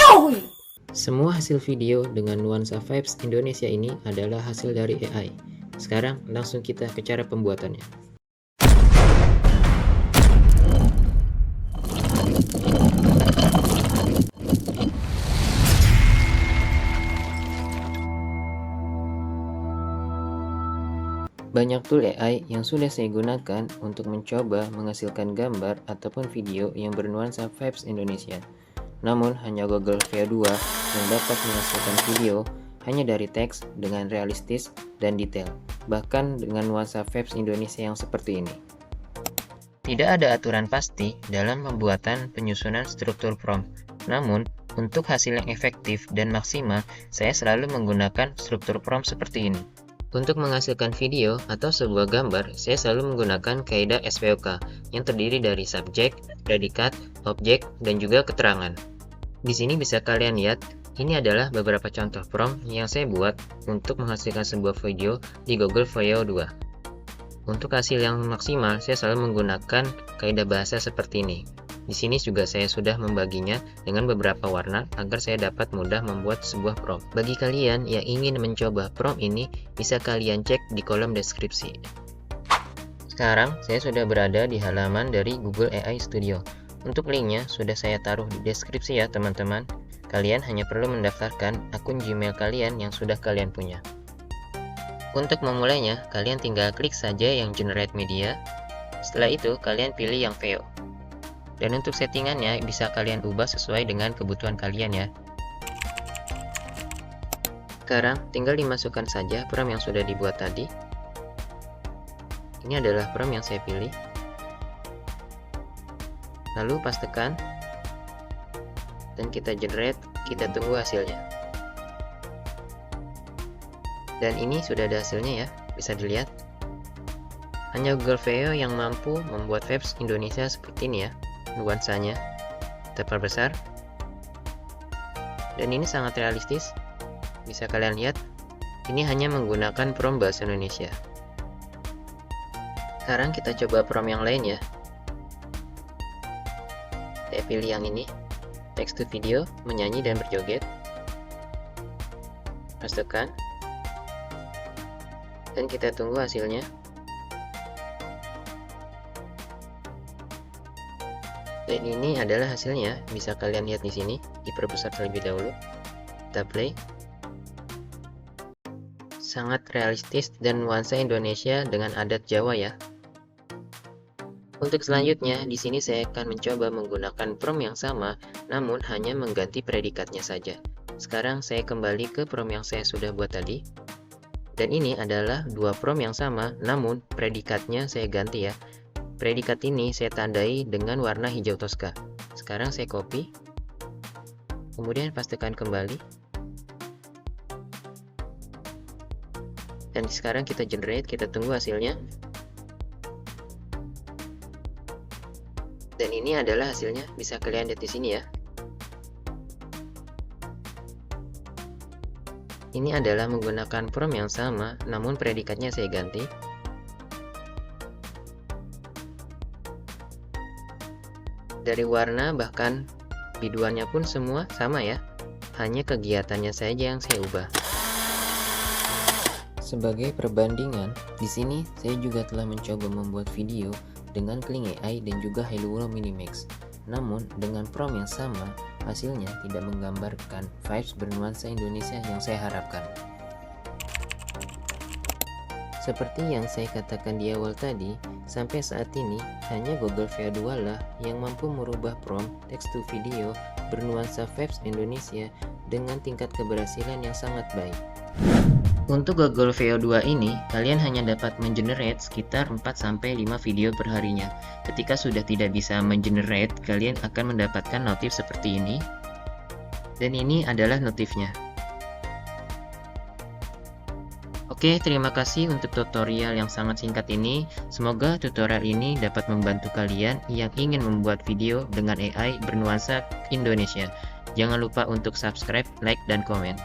diketahui. Semua hasil video dengan nuansa vibes Indonesia ini adalah hasil dari AI. Sekarang langsung kita ke cara pembuatannya. Banyak tool AI yang sudah saya gunakan untuk mencoba menghasilkan gambar ataupun video yang bernuansa vibes Indonesia. Namun hanya Google Veo 2 yang dapat menghasilkan video hanya dari teks dengan realistis dan detail, bahkan dengan nuansa vibes Indonesia yang seperti ini. Tidak ada aturan pasti dalam pembuatan penyusunan struktur prompt, namun untuk hasil yang efektif dan maksimal, saya selalu menggunakan struktur prompt seperti ini. Untuk menghasilkan video atau sebuah gambar, saya selalu menggunakan kaidah SVOK yang terdiri dari subjek, predikat, objek, dan juga keterangan. Di sini bisa kalian lihat, ini adalah beberapa contoh prompt yang saya buat untuk menghasilkan sebuah video di Google Veo 2. Untuk hasil yang maksimal, saya selalu menggunakan kaidah bahasa seperti ini. Di sini juga saya sudah membaginya dengan beberapa warna agar saya dapat mudah membuat sebuah prompt. Bagi kalian yang ingin mencoba prompt ini, bisa kalian cek di kolom deskripsi. Sekarang saya sudah berada di halaman dari Google AI Studio. Untuk linknya sudah saya taruh di deskripsi ya teman-teman. Kalian hanya perlu mendaftarkan akun Gmail kalian yang sudah kalian punya. Untuk memulainya, kalian tinggal klik saja yang Generate Media. Setelah itu, kalian pilih yang Veo. Dan untuk settingannya bisa kalian ubah sesuai dengan kebutuhan kalian ya. Sekarang tinggal dimasukkan saja prompt yang sudah dibuat tadi. Ini adalah prompt yang saya pilih. Lalu pastekan. Dan kita generate, kita tunggu hasilnya. Dan ini sudah ada hasilnya ya, bisa dilihat. Hanya Google Veo yang mampu membuat vibes Indonesia seperti ini ya. Nuansanya kita perbesar, dan ini sangat realistis. Bisa kalian lihat, ini hanya menggunakan prompt bahasa Indonesia. Sekarang kita coba prompt yang lain ya. Saya pilih yang ini, text to video, menyanyi dan berjoget. Pastekan, dan kita tunggu hasilnya. Dan ini adalah hasilnya, bisa kalian lihat di sini, diperbesar terlebih dahulu. Kita play. Sangat realistis dan nuansa Indonesia dengan adat Jawa ya. Untuk selanjutnya, di sini saya akan mencoba menggunakan prompt yang sama, namun hanya mengganti predikatnya saja. Sekarang saya kembali ke prompt yang saya sudah buat tadi. Dan ini adalah dua prompt yang sama, namun predikatnya saya ganti ya. Predikat ini saya tandai dengan warna hijau toska. Sekarang saya copy, kemudian pastekan kembali, dan sekarang kita generate, kita tunggu hasilnya. Dan ini adalah hasilnya, bisa kalian lihat di sini ya. Ini adalah menggunakan prompt yang sama, namun predikatnya saya ganti. Dari warna bahkan biduannya pun semua sama ya, hanya kegiatannya saja yang saya ubah. Sebagai perbandingan, di sini saya juga telah mencoba membuat video dengan Kling AI dan juga Helluo Minimax. Namun dengan prompt yang sama, hasilnya tidak menggambarkan vibes bernuansa Indonesia yang saya harapkan. Seperti yang saya katakan di awal tadi, sampai saat ini hanya Google Veo 2 lah yang mampu merubah prompt text to video bernuansa vibes Indonesia dengan tingkat keberhasilan yang sangat baik. Untuk Google Veo 2 ini, kalian hanya dapat mengenerate sekitar 4-5 video per harinya. Ketika sudah tidak bisa mengenerate, kalian akan mendapatkan notif seperti ini. Dan ini adalah notifnya. Oke, terima kasih untuk tutorial yang sangat singkat ini. Semoga tutorial ini dapat membantu kalian yang ingin membuat video dengan AI bernuansa Indonesia. Jangan lupa untuk subscribe, like, dan komen.